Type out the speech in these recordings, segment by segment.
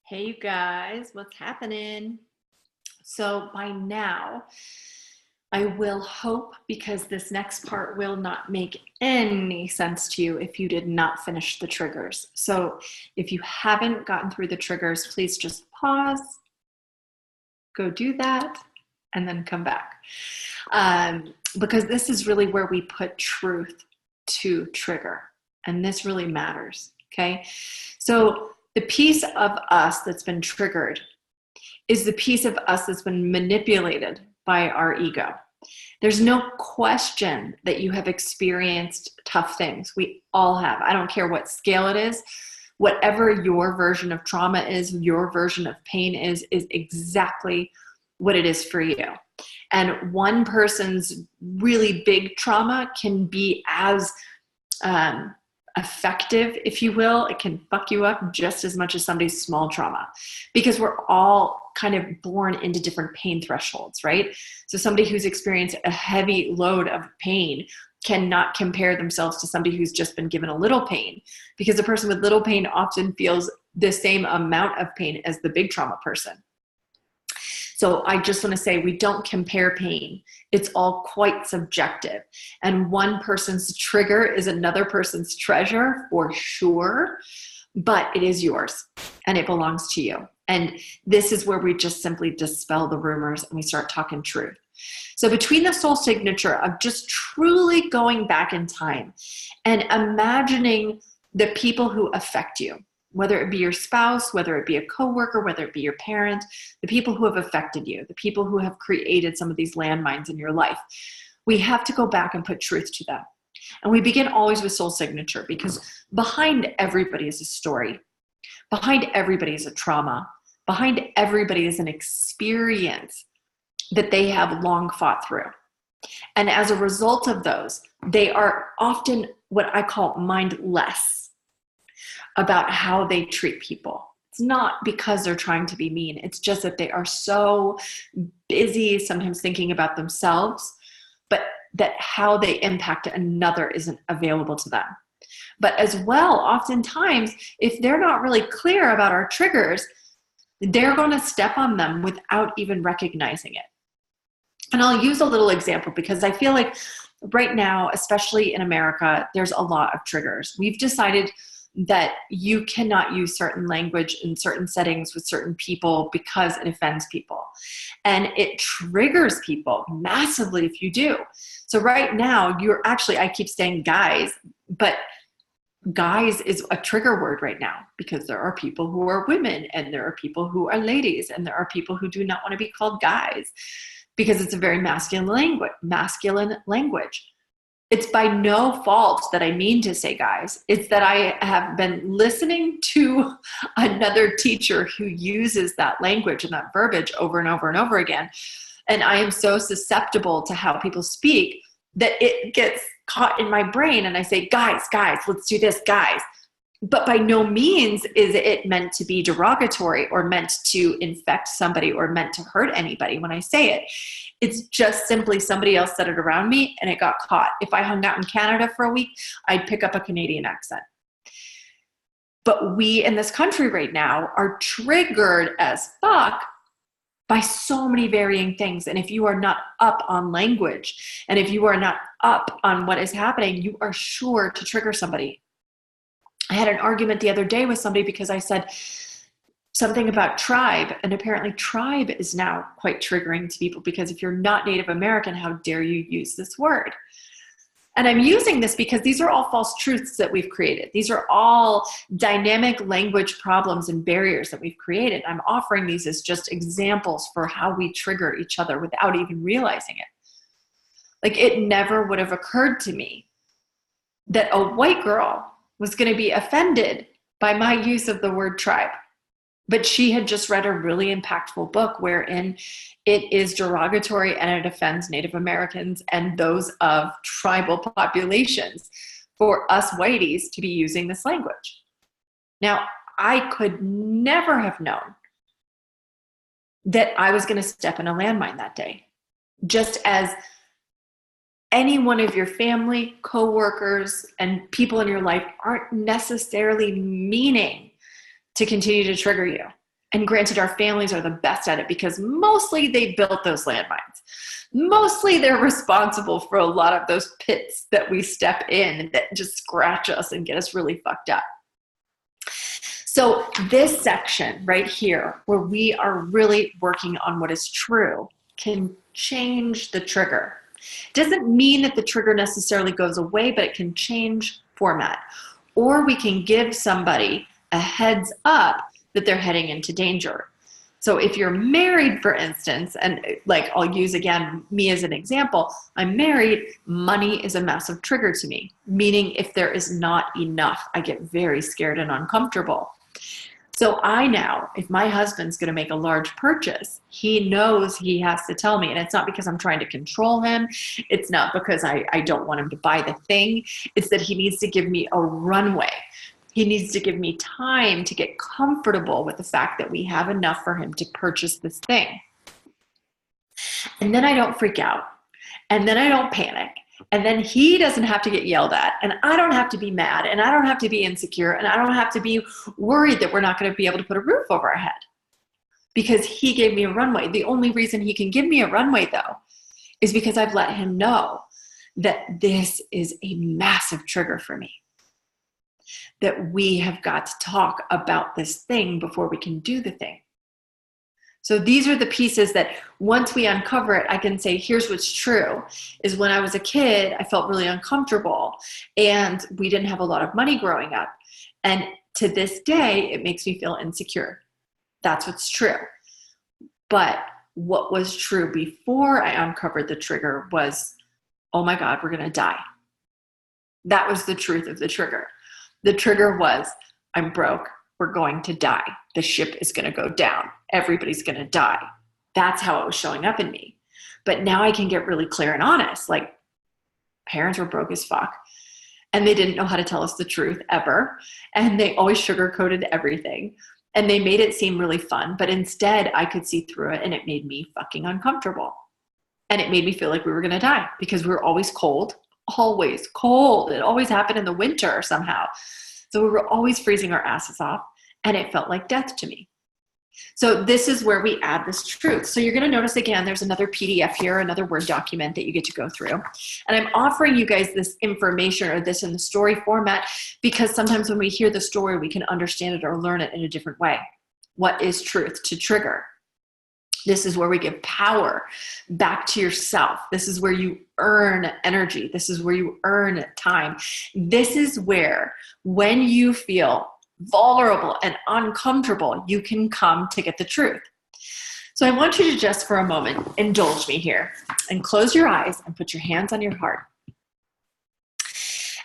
Hey, you guys, what's happening? So, by now, I will hope because this next part will not make any sense to you if you did not finish the triggers. So, if you haven't gotten through the triggers, please just pause, go do that, and then come back. Because this is really where we put truth to trigger, and this really matters. Okay. So, the piece of us that's been triggered is the piece of us that's been manipulated by our ego. There's no question that you have experienced tough things. We all have. I don't care what scale it is. Whatever your version of trauma is, your version of pain is exactly what it is for you. And one person's really big trauma can be as effective, if you will. It can fuck you up just as much as somebody's small trauma, because we're all kind of born into different pain thresholds, right? So somebody who's experienced a heavy load of pain cannot compare themselves to somebody who's just been given a little pain, because the person with little pain often feels the same amount of pain as the big trauma person. So I just want to say, we don't compare pain. It's all quite subjective. And one person's trigger is another person's treasure for sure, but it is yours and it belongs to you. And this is where we just simply dispel the rumors and we start talking truth. So between the soul signature of just truly going back in time and imagining the people who affect you, whether it be your spouse, whether it be a coworker, whether it be your parent, the people who have affected you, the people who have created some of these landmines in your life, we have to go back and put truth to them. And we begin always with soul signature, because behind everybody is a story. Behind everybody is a trauma. Behind everybody is an experience that they have long fought through. And as a result of those, they are often what I call mindless about how they treat people. It's not because they're trying to be mean. It's just that they are so busy sometimes thinking about themselves, but that how they impact another isn't available to them. But as well, oftentimes, if they're not really clear about our triggers, they're going to step on them without even recognizing it. And I'll use a little example because I feel like right now, especially in America, there's a lot of triggers. We've decided that you cannot use certain language in certain settings with certain people because it offends people. And it triggers people massively if you do. So right now, I keep saying guys, but guys is a trigger word right now, because there are people who are women and there are people who are ladies and there are people who do not want to be called guys because it's a very masculine language. It's by no fault that I mean to say guys. It's that I have been listening to another teacher who uses that language and that verbiage over and over and over again. And I am so susceptible to how people speak that it gets caught in my brain. And I say, guys, let's do this, guys. But by no means is it meant to be derogatory or meant to infect somebody or meant to hurt anybody when I say it. It's just simply somebody else said it around me and it got caught. If I hung out in Canada for a week, I'd pick up a Canadian accent. But we in this country right now are triggered as fuck by so many varying things. And if you are not up on language and if you are not up on what is happening, you are sure to trigger somebody. I had an argument the other day with somebody because I said something about tribe, and apparently tribe is now quite triggering to people, because if you're not Native American, how dare you use this word? And I'm using this because these are all false truths that we've created. These are all dynamic language problems and barriers that we've created. I'm offering these as just examples for how we trigger each other without even realizing it. Like, it never would have occurred to me that a white girl was going to be offended by my use of the word tribe. But she had just read a really impactful book wherein it is derogatory and it offends Native Americans and those of tribal populations for us whiteys to be using this language. Now, I could never have known that I was going to step in a landmine that day. Just as any one of your family, coworkers, and people in your life aren't necessarily meaning to continue to trigger you. And granted, our families are the best at it because mostly they built those landmines. Mostly they're responsible for a lot of those pits that we step in that just scratch us and get us really fucked up. So this section right here, where we are really working on what is true, can change the trigger. Doesn't mean that the trigger necessarily goes away, but it can change format. Or we can give somebody a heads up that they're heading into danger. So if you're married, for instance, and like I'll use again me as an example, I'm married, money is a massive trigger to me, meaning if there is not enough, I get very scared and uncomfortable. So I now, if my husband's going to make a large purchase, he knows he has to tell me. And it's not because I'm trying to control him. It's not because I don't want him to buy the thing. It's that he needs to give me a runway. He needs to give me time to get comfortable with the fact that we have enough for him to purchase this thing. And then I don't freak out. And then I don't panic. And then he doesn't have to get yelled at. And I don't have to be mad. And I don't have to be insecure. And I don't have to be worried that we're not going to be able to put a roof over our head. Because he gave me a runway. The only reason he can give me a runway, though, is because I've let him know that this is a massive trigger for me. That we have got to talk about this thing before we can do the thing. So these are the pieces that once we uncover it, I can say, here's what's true, is when I was a kid, I felt really uncomfortable and we didn't have a lot of money growing up. And to this day, it makes me feel insecure. That's what's true. But what was true before I uncovered the trigger was, oh my God, we're going to die. That was the truth of the trigger. The trigger was, I'm broke. We're going to die. The ship is going to go down. Everybody's going to die. That's how it was showing up in me. But now I can get really clear and honest. Like, parents were broke as fuck. And they didn't know how to tell us the truth ever. And they always sugarcoated everything. And they made it seem really fun. But instead, I could see through it and it made me fucking uncomfortable. And it made me feel like we were going to die because we were always cold. Always cold. It always happened in the winter somehow. So we were always freezing our asses off and it felt like death to me. So this is where we add this truth. So you're going to notice again, there's another PDF here, another Word document that you get to go through. And I'm offering you guys this information or this in the story format because sometimes when we hear the story, we can understand it or learn it in a different way. What is truth to trigger? This is where we give power back to yourself. This is where you earn energy. This is where you earn time. This is where, when you feel vulnerable and uncomfortable, you can come to get the truth. So I want you to just for a moment, indulge me here and close your eyes and put your hands on your heart.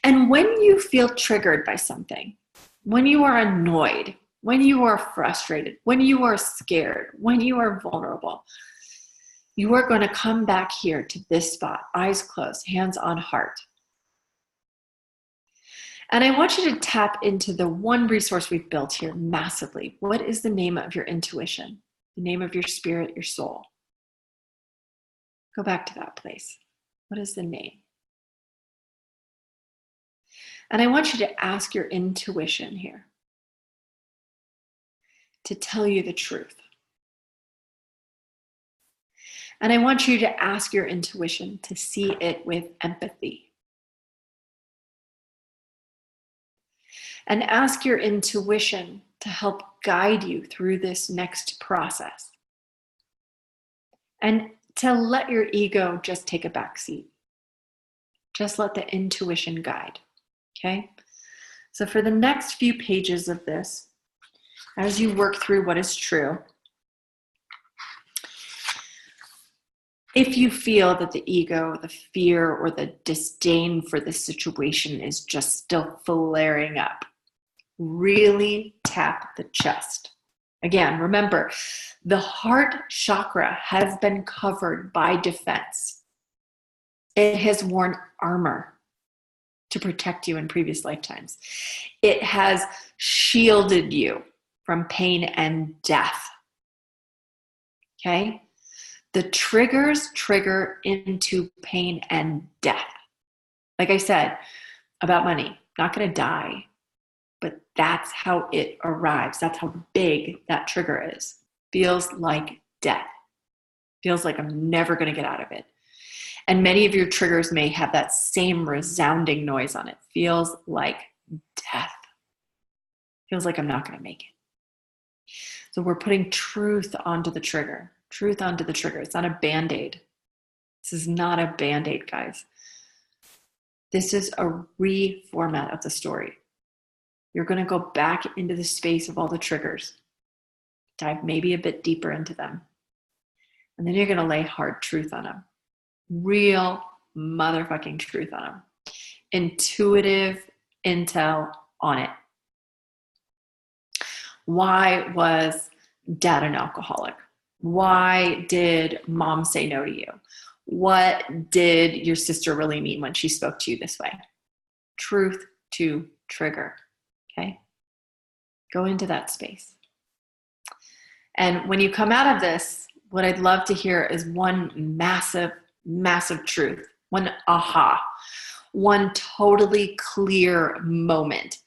And when you feel triggered by something, when you are annoyed, when you are frustrated, when you are scared, when you are vulnerable, you are going to come back here to this spot, eyes closed, hands on heart. And I want you to tap into the one resource we've built here massively. What is the name of your intuition? The name of your spirit, your soul? Go back to that place. What is the name? And I want you to ask your intuition here to tell you the truth. And I want you to ask your intuition to see it with empathy. And ask your intuition to help guide you through this next process. And to let your ego just take a back seat. Just let the intuition guide, okay? So for the next few pages of this, as you work through what is true, if you feel that the ego, the fear, or the disdain for the situation is just still flaring up, really tap the chest. Again, remember, the heart chakra has been covered by defense. It has worn armor to protect you in previous lifetimes. It has shielded you from pain and death. Okay? The triggers trigger into pain and death. Like I said about money, not going to die. but that's how it arrives. That's how big that trigger is. Feels like death. Feels like I'm never going to get out of it. And many of your triggers may have that same resounding noise on it. Feels like death. Feels like I'm not going to make it. So we're putting truth onto the trigger. Truth onto the trigger. It's not a Band-Aid. This is not a Band-Aid, guys. This is a reformat of the story. You're going to go back into the space of all the triggers, dive maybe a bit deeper into them, and then you're going to lay hard truth on them. Real motherfucking truth on them. Intuitive intel on it. Why was dad an alcoholic? Why did mom say no to you? What did your sister really mean when she spoke to you this way? Truth to trigger. Okay? Go into that space. And when you come out of this, what I'd love to hear is one massive, massive truth, one aha, one totally clear moment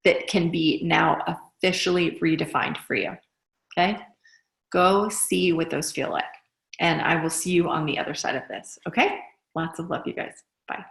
that can be now officially redefined for you. Okay? Go see what those feel like. And I will see you on the other side of this. Okay? Lots of love, you guys. Bye.